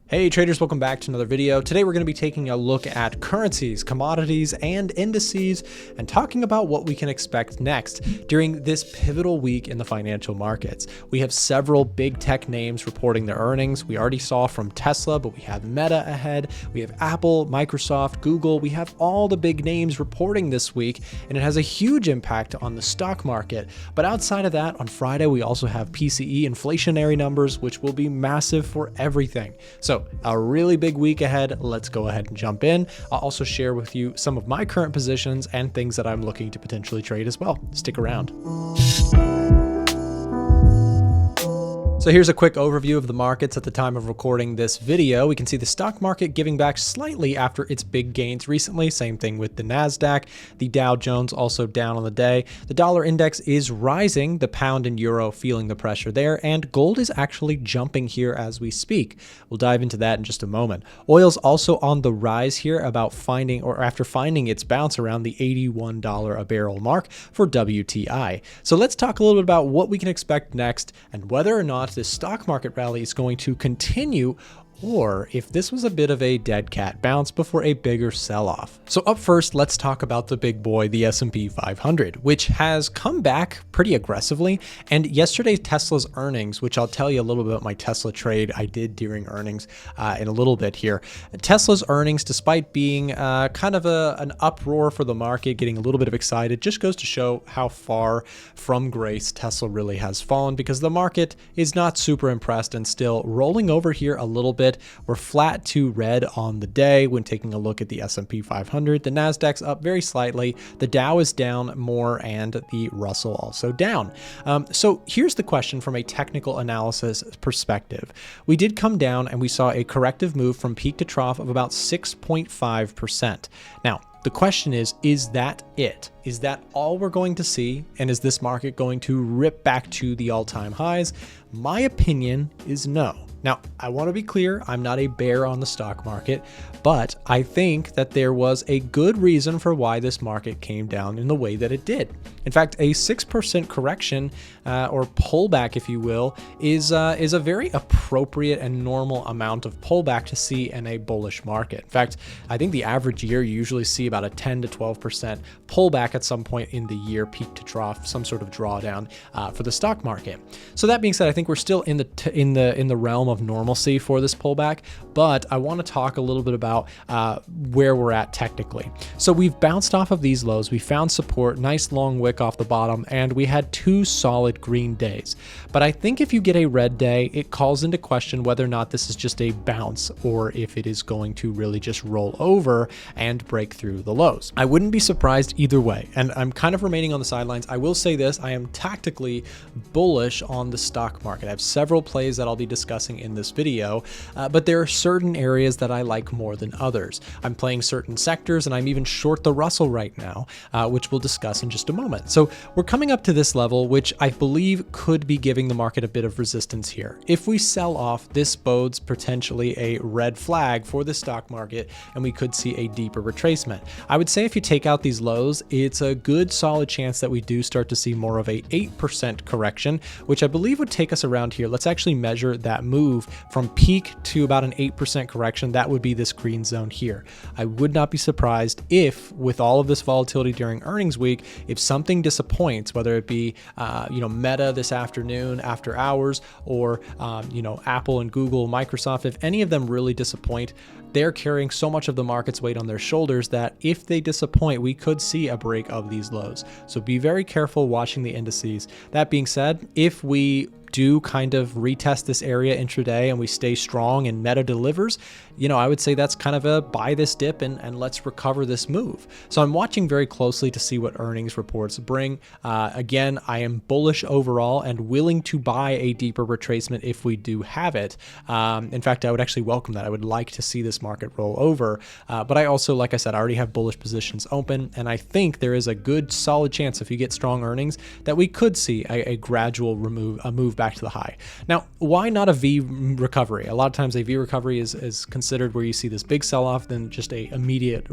Hey traders, welcome back to another video. Today we're going to be taking a look at currencies, commodities, and indices and talking about what we can expect next during this pivotal week in the financial markets. We have several big tech names reporting their earnings. We already saw from Tesla, but we have Meta ahead. We have Apple, Microsoft, Google. We have all the big names reporting this week, and it has a huge impact on the stock market. But outside of that, on Friday, we also have PCE inflationary numbers, which will be massive for everything. So a really big week ahead. Let's go ahead and jump in. I'll also share with you some of my current positions and things that I'm looking to potentially trade as well. Stick around. So here's a quick overview of the markets at the time of recording this video. We can see the stock market giving back slightly after its big gains recently. Same thing with the NASDAQ. The Dow Jones also down on the day. The dollar index is rising, the pound and euro feeling the pressure there, and gold is actually jumping here as we speak. We'll dive into that in just a moment. Oil's also on the rise here after finding its bounce around the $81 a barrel mark for WTI. So let's talk a little bit about what we can expect next and whether or not this stock market rally is going to continue, or if this was a bit of a dead cat bounce before a bigger sell-off. So up first, let's talk about the big boy, the S&P 500, which has come back pretty aggressively. And yesterday, Tesla's earnings, which I'll tell you a little bit about my Tesla trade I did during earnings in a little bit here. Tesla's earnings, despite being kind of an uproar for the market, getting a little bit of excited, just goes to show how far from grace Tesla really has fallen, because the market is not super impressed and still rolling over here a little bit. We're flat to red on the day when taking a look at the S&P 500. The NASDAQ's up very slightly. The Dow is down more, and the Russell also down. So here's the question from a technical analysis perspective. We did come down and we saw a corrective move from peak to trough of about 6.5%. Now, the question is that it? Is that all we're going to see? And is this market going to rip back to the all-time highs? My opinion is no. Now, I want to be clear, I'm not a bear on the stock market, but I think that there was a good reason for why this market came down in the way that it did. In fact, a 6% correction or pullback, if you will, is a very appropriate and normal amount of pullback to see in a bullish market. In fact, I think the average year you usually see about a 10 to 12% pullback at some point in the year, peak to trough, some sort of drawdown for the stock market. So that being said, I think we're still in the realm of normalcy for this pullback, but I want to talk a little bit about where we're at technically. So we've bounced off of these lows, we found support, nice long wick off the bottom, and we had two solid green days. But I think if you get a red day, it calls into question whether or not this is just a bounce or if it is going to really just roll over and break through the lows. I wouldn't be surprised either way, and I'm kind of remaining on the sidelines. I will say this, I am tactically bullish on the stock market. I have several plays that I'll be discussing in this video, but there are certain areas that I like more than others. I'm playing certain sectors, and I'm even short the Russell right now, which we'll discuss in just a moment. So we're coming up to this level, which I believe could be giving the market a bit of resistance here. If we sell off, this bodes potentially a red flag for the stock market, and we could see a deeper retracement. I would say if you take out these lows, it's a good solid chance that we do start to see more of a 8% correction, which I believe would take us around here. Let's actually measure that move from peak to about an 8% correction. That would be this green zone here. I would not be surprised if, with all of this volatility during earnings week, if something disappoints, whether it be Meta this afternoon after hours, or Apple and Google, Microsoft, if any of them really disappoint, they're carrying so much of the market's weight on their shoulders that if they disappoint, we could see a break of these lows. So be very careful watching the indices. That being said, if we do kind of retest this area intraday and we stay strong and Meta delivers, I would say that's kind of a buy this dip and let's recover this move. So I'm watching very closely to see what earnings reports bring. Again, I am bullish overall and willing to buy a deeper retracement if we do have it. In fact, I would actually welcome that. I would like to see this market roll over. But I also, like I said, I already have bullish positions open, and I think there is a good solid chance if you get strong earnings that we could see a gradual move back to the high. Now, why not a V recovery? A lot of times a V recovery is considered where you see this big sell-off, then just a immediate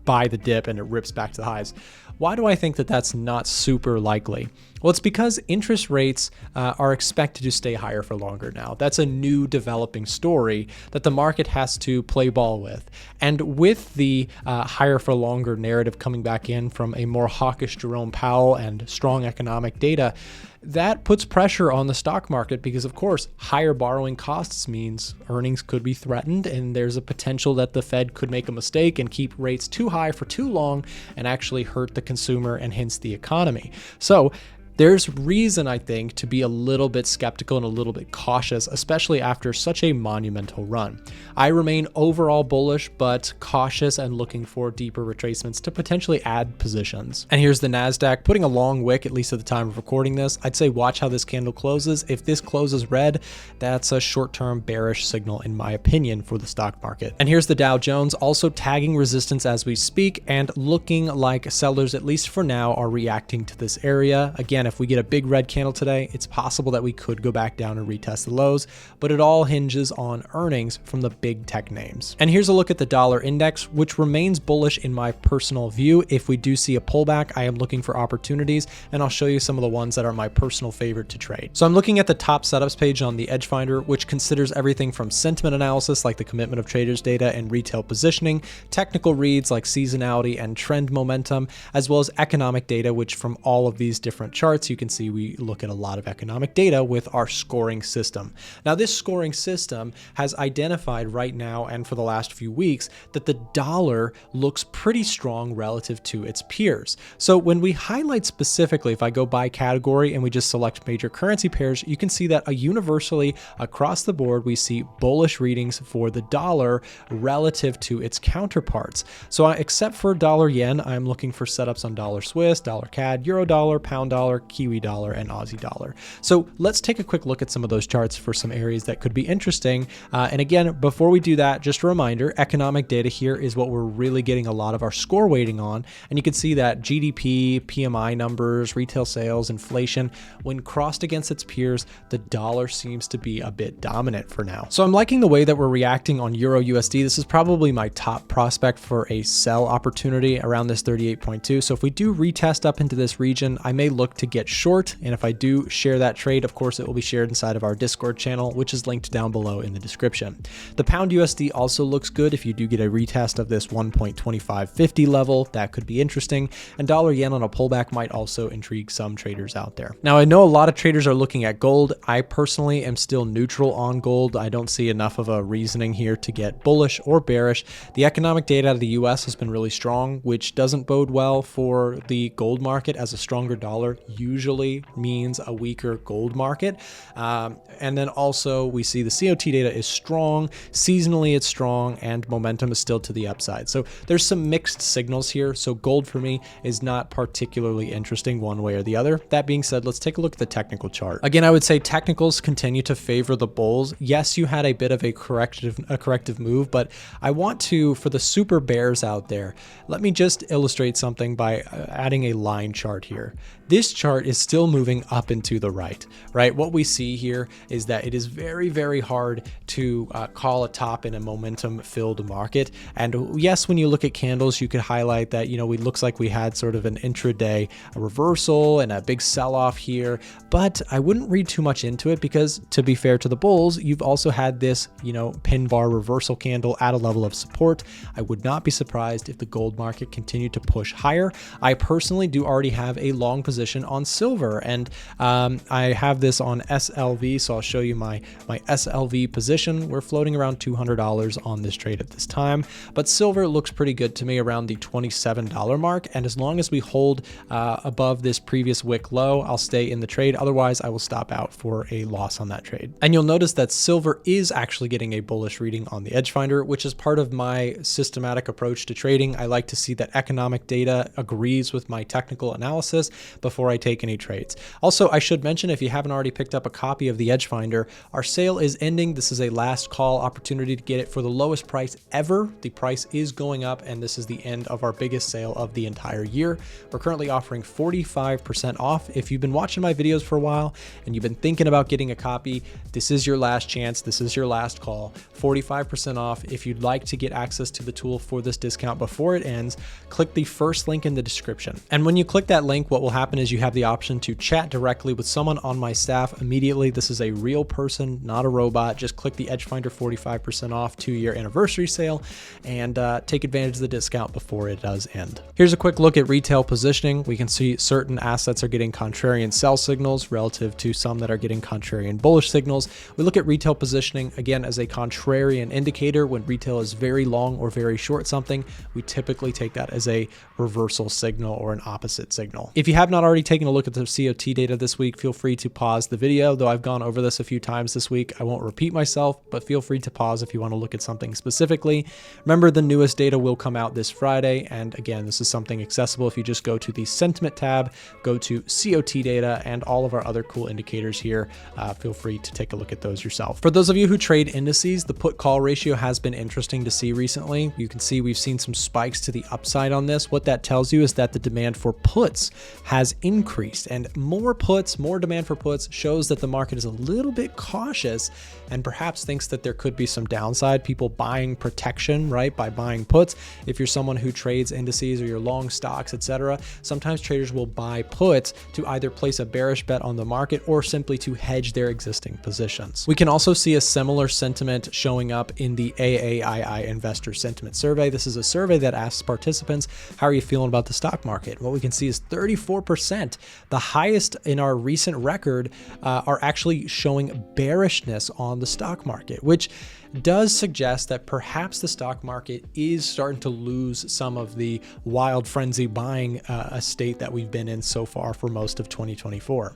buy the dip and it rips back to the highs. Why do I think that that's not super likely? Well, it's because interest rates are expected to stay higher for longer now. That's a new developing story that the market has to play ball with. And with the higher for longer narrative coming back in from a more hawkish Jerome Powell and strong economic data, that puts pressure on the stock market because, of course, higher borrowing costs means earnings could be threatened, and there's a potential that the Fed could make a mistake and keep rates too high for too long and actually hurt the consumer and hence the economy. So there's reason, I think, to be a little bit skeptical and a little bit cautious, especially after such a monumental run. I remain overall bullish, but cautious and looking for deeper retracements to potentially add positions. And here's the NASDAQ putting a long wick, at least at the time of recording this. I'd say watch how this candle closes. If this closes red, that's a short-term bearish signal, in my opinion, for the stock market. And here's the Dow Jones also tagging resistance as we speak and looking like sellers, at least for now, are reacting to this area. Again, if we get a big red candle today, it's possible that we could go back down and retest the lows, but it all hinges on earnings from the big tech names. And here's a look at the dollar index, which remains bullish in my personal view. If we do see a pullback, I am looking for opportunities, and I'll show you some of the ones that are my personal favorite to trade. So I'm looking at the top setups page on the Edge Finder, which considers everything from sentiment analysis like the commitment of traders data and retail positioning, technical reads like seasonality and trend momentum, as well as economic data, which from all of these different charts, you can see we look at a lot of economic data with our scoring system. Now, this scoring system has identified right now and for the last few weeks that the dollar looks pretty strong relative to its peers. So when we highlight specifically, if I go by category and we just select major currency pairs, you can see that universally across the board, we see bullish readings for the dollar relative to its counterparts. So except for dollar yen, I'm looking for setups on dollar Swiss, dollar CAD, euro dollar, pound dollar, Kiwi dollar, and Aussie dollar. So let's take a quick look at some of those charts for some areas that could be interesting. And again, before we do that, just a reminder, economic data here is what we're really getting a lot of our score weighting on. And you can see that GDP, PMI numbers, retail sales, inflation, when crossed against its peers, the dollar seems to be a bit dominant for now. So I'm liking the way that we're reacting on Euro USD. This is probably my top prospect for a sell opportunity around this 38.2. So if we do retest up into this region, I may look to get short, and if I do share that trade, of course it will be shared inside of our Discord channel, which is linked down below in the description. The pound USD also looks good. If you do get a retest of this 1.2550 level, that could be interesting, and dollar yen on a pullback might also intrigue some traders out there. Now, I know a lot of traders are looking at gold. I personally am still neutral on gold. I don't see enough of a reasoning here to get bullish or bearish. The economic data out of the US has been really strong, which doesn't bode well for the gold market, as a stronger dollar usually means a weaker gold market. And then also we see the COT data is strong, seasonally it's strong, and momentum is still to the upside. So there's some mixed signals here. So gold for me is not particularly interesting one way or the other. That being said, let's take a look at the technical chart. Again, I would say technicals continue to favor the bulls. Yes, you had a bit of a corrective move, but I want to, for the super bears out there, let me just illustrate something by adding a line chart here. This chart is still moving up and to the right? What we see here is that it is very, very hard to call a top in a momentum-filled market. And yes, when you look at candles, you could highlight that, it looks like we had sort of an intraday reversal and a big sell-off here, but I wouldn't read too much into it because, to be fair to the bulls, you've also had this, pin bar reversal candle at a level of support. I would not be surprised if the gold market continued to push higher. I personally do already have a long position on silver, and I have this on SLV, so I'll show you my SLV position. We're floating around $200 on this trade at this time, but silver looks pretty good to me around the $27 mark, and as long as we hold above this previous wick low, I'll stay in the trade. Otherwise, I will stop out for a loss on that trade. And you'll notice that silver is actually getting a bullish reading on the Edge Finder, which is part of my systematic approach to trading. I like to see that economic data agrees with my technical analysis before I take any trades. Also, I should mention, if you haven't already picked up a copy of the Edge Finder, our sale is ending. This is a last call opportunity to get it for the lowest price ever. The price is going up, and this is the end of our biggest sale of the entire year. We're currently offering 45% off. If you've been watching my videos for a while and you've been thinking about getting a copy, this is your last chance. This is your last call. 45% off. If you'd like to get access to the tool for this discount before it ends, click the first link in the description. And when you click that link, what will happen is you have the option to chat directly with someone on my staff immediately. This is a real person, not a robot. Just click the Edge Finder 45% off 2-year anniversary sale and take advantage of the discount before it does end. Here's a quick look at retail positioning. We can see certain assets are getting contrarian sell signals relative to some that are getting contrarian bullish signals. We look at retail positioning again as a contrarian indicator. When retail is very long or very short something, we typically take that as a reversal signal or an opposite signal. If you have not already taken a look at the COT data this week, feel free to pause the video. Though I've gone over this a few times this week, I won't repeat myself, but feel free to pause if you want to look at something specifically. Remember, the newest data will come out this Friday. And again, this is something accessible if you just go to the sentiment tab, go to COT data, and all of our other cool indicators here. Feel free to take a look at those yourself. For those of you who trade indices, the put call ratio has been interesting to see recently. You can see we've seen some spikes to the upside on this. What that tells you is that the demand for puts has increased, and more puts, more demand for puts shows that the market is a little bit cautious and perhaps thinks that there could be some downside. People buying protection, right, by buying puts. If you're someone who trades indices or you're long stocks, etc., sometimes traders will buy puts to either place a bearish bet on the market or simply to hedge their existing positions. We can also see a similar sentiment showing up in the AAII Investor Sentiment Survey. This is a survey that asks participants, how are you feeling about the stock market? What we can see is 34%, the highest in our recent record, are actually showing bearishness on the stock market, which does suggest that perhaps the stock market is starting to lose some of the wild frenzy buying state that we've been in so far for most of 2024.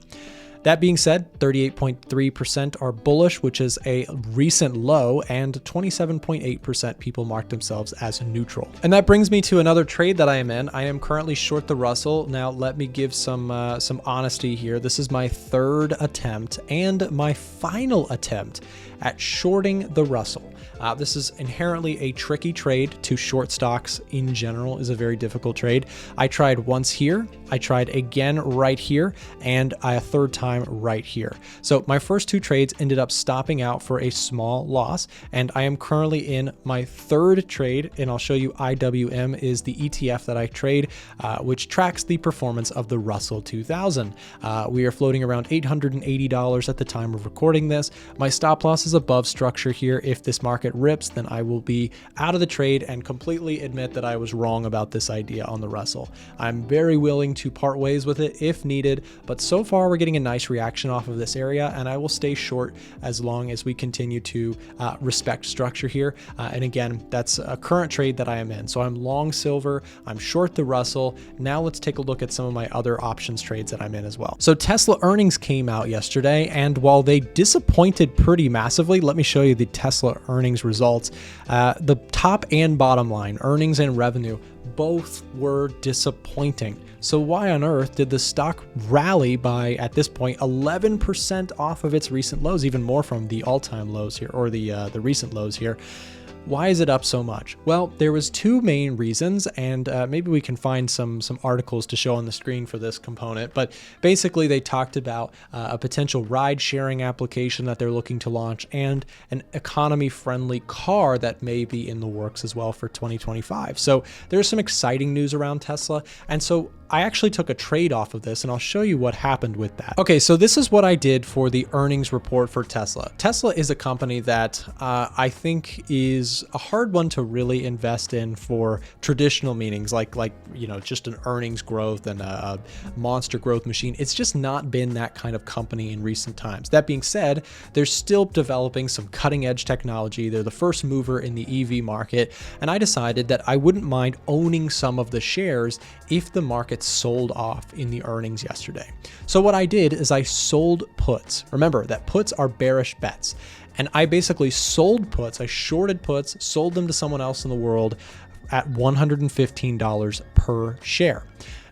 That being said, 38.3% are bullish, which is a recent low, and 27.8% people mark themselves as neutral. And that brings me to another trade that I am in. I am currently short the Russell. Now, let me give some honesty here. This is my third attempt and my final attempt at shorting the Russell. This is inherently a tricky trade. To short stocks in general is a very difficult trade. I tried once here, I tried again right here, and a third time right here. So my first two trades ended up stopping out for a small loss, and I am currently in my third trade, and I'll show you IWM is the ETF that I trade, which tracks the performance of the Russell 2000. We are floating around $880 at the time of recording this. My stop loss is above structure here. If this market rips, then I will be out of the trade and completely admit that I was wrong about this idea on the Russell. I'm very willing to part ways with it if needed, but so far we're getting a nice reaction off of this area, and I will stay short as long as we continue to respect structure here. And again, that's a current trade that I am in. So I'm long silver, I'm short the Russell. Now let's take a look at some of my other options trades that I'm in as well. So Tesla earnings came out yesterday, and while they disappointed pretty massively, let me show you the Tesla earnings results. The top and bottom line, earnings and revenue, both were disappointing. So why on earth did the stock rally by, at this point, 11% off of its recent lows, even more from the all-time lows here, or the recent lows here? Why is it up so much? Well, there was two main reasons, and maybe we can find some articles to show on the screen for this component. But basically, they talked about a potential ride-sharing application that they're looking to launch and an economy-friendly car that may be in the works as well for 2025. So there's some exciting news around Tesla, and so I actually took a trade off of this, and I'll show you what happened with that. Okay, so this is what I did for the earnings report for Tesla. Tesla is a company that I think is a hard one to really invest in for traditional meanings, like you know, just an earnings growth and a monster growth machine. It's just not been that kind of company in recent times. That being said, they're still developing some cutting edge technology. They're the first mover in the EV market, and I decided that I wouldn't mind owning some of the shares if the market sold off in the earnings yesterday. So what I did is I sold puts. Remember that puts are bearish bets. And I basically sold puts, I shorted puts, sold them to someone else in the world at $115 per share.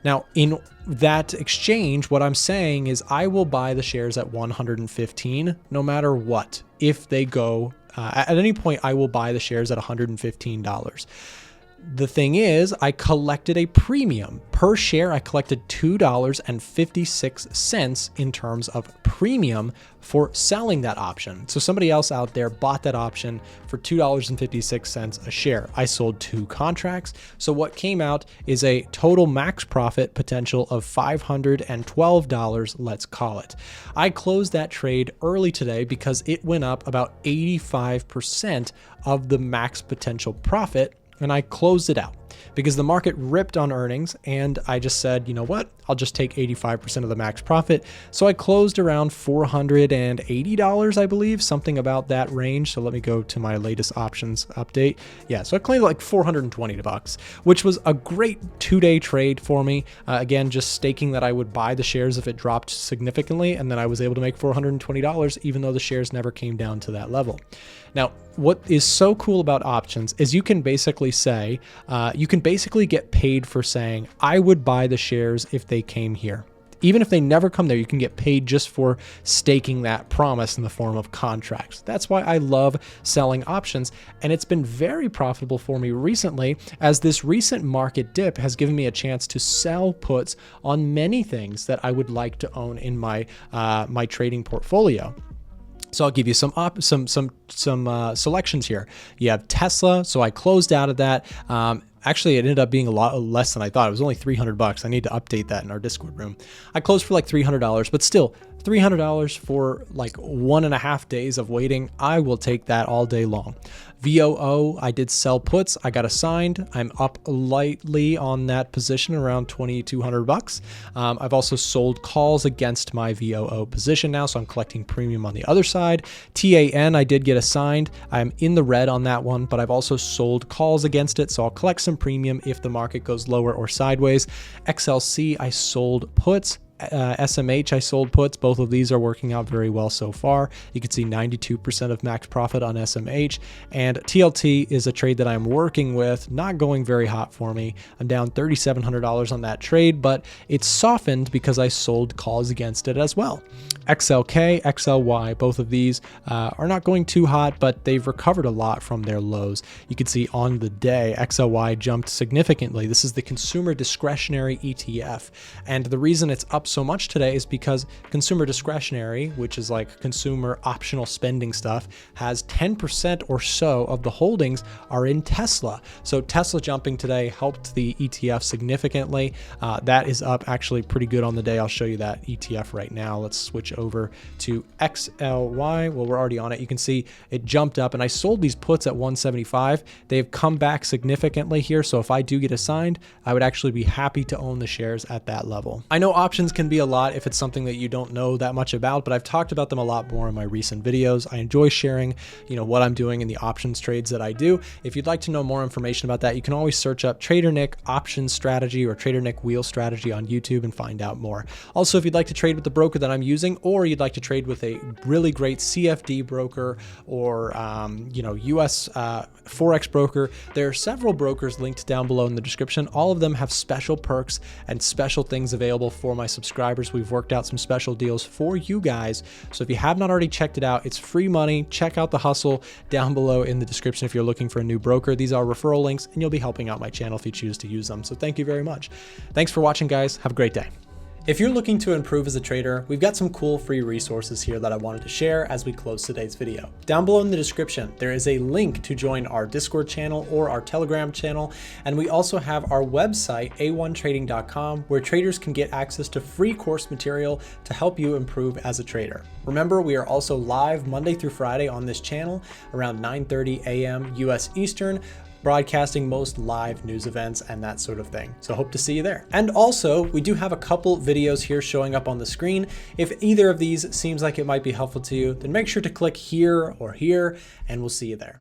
Now, in that exchange, what I'm saying is I will buy the shares at $115 no matter what, if they go At any point, I will buy the shares at $115. The thing is, I collected a premium. Per share, I collected $2.56 in terms of premium for selling that option. So somebody else out there bought that option for $2.56 a share. I sold 2 contracts. So what came out is a total max profit potential of $512, let's call it. I closed that trade early today because it went up about 85% of the max potential profit, and I closed it out because the market ripped on earnings, and I just said, you know what, I'll just take 85% of the max profit. So I closed around $480, I believe, something about that range. So let me go to my latest options update. Yeah, so I claimed like $420, which was a great 2-day trade for me. Again, just staking that I would buy the shares if it dropped significantly, and then I was able to make $420, even though the shares never came down to that level. Now, what is so cool about options is you can basically say, you can basically get paid for saying, I would buy the shares if they came here. Even if they never come there, you can get paid just for staking that promise in the form of contracts. That's why I love selling options, and it's been very profitable for me recently, as this recent market dip has given me a chance to sell puts on many things that I would like to own in my my trading portfolio. So I'll give you some selections here. You have Tesla, so I closed out of that. Actually, it ended up being a lot less than I thought. It was only $300. I need to update that in our Discord room. I closed for like $300, but still $300 for like 1.5 days of waiting. I will take that all day long. VOO, I did sell puts. I got assigned. I'm up lightly on that position, around $2,200. I've also sold calls against my VOO position now, so I'm collecting premium on the other side. TAN, I did get assigned. I'm in the red on that one, but I've also sold calls against it, so I'll collect some premium if the market goes lower or sideways. XLC, I sold puts. SMH, I sold puts. Both of these are working out very well so far. You can see 92% of max profit on SMH, and TLT is a trade that I'm working with, not going very hot for me. I'm down $3,700 on that trade, but it's softened because I sold calls against it as well. XLK, XLY, both of these are not going too hot, but they've recovered a lot from their lows. You can see on the day, XLY jumped significantly. This is the consumer discretionary ETF, and the reason it's up so much today is because consumer discretionary, which is like consumer optional spending stuff, has 10% or so of the holdings are in Tesla. So Tesla jumping today helped the ETF significantly. That is up actually pretty good on the day. I'll show you that ETF right now. Let's switch over to XLY. Well, we're already on it. You can see it jumped up, and I sold these puts at 175. They've come back significantly here. So if I do get assigned, I would actually be happy to own the shares at that level. I know options can be a lot if it's something that you don't know that much about, but I've talked about them a lot more in my recent videos. I enjoy sharing, what I'm doing in the options trades that I do. If you'd like to know more information about that, you can always search up Trader Nick options strategy or Trader Nick wheel strategy on YouTube and find out more. Also, if you'd like to trade with the broker that I'm using, or you'd like to trade with a really great CFD broker or US Forex broker, there are several brokers linked down below in the description. All of them have special perks and special things available for my subscribers. We've worked out some special deals for you guys. So if you have not already checked it out, it's free money. Check out the hustle down below in the description if you're looking for a new broker. These are referral links, and you'll be helping out my channel if you choose to use them. So thank you very much. Thanks for watching, guys. Have a great day. If you're looking to improve as a trader, we've got some cool free resources here that I wanted to share as we close today's video. Down below in the description, there is a link to join our Discord channel or our Telegram channel, and we also have our website, a1trading.com, where traders can get access to free course material to help you improve as a trader. Remember, we are also live Monday through Friday on this channel around 9:30 a.m. US Eastern, broadcasting most live news events and that sort of thing. So hope to see you there. And also, we do have a couple videos here showing up on the screen. If either of these seems like it might be helpful to you, then make sure to click here or here, and we'll see you there.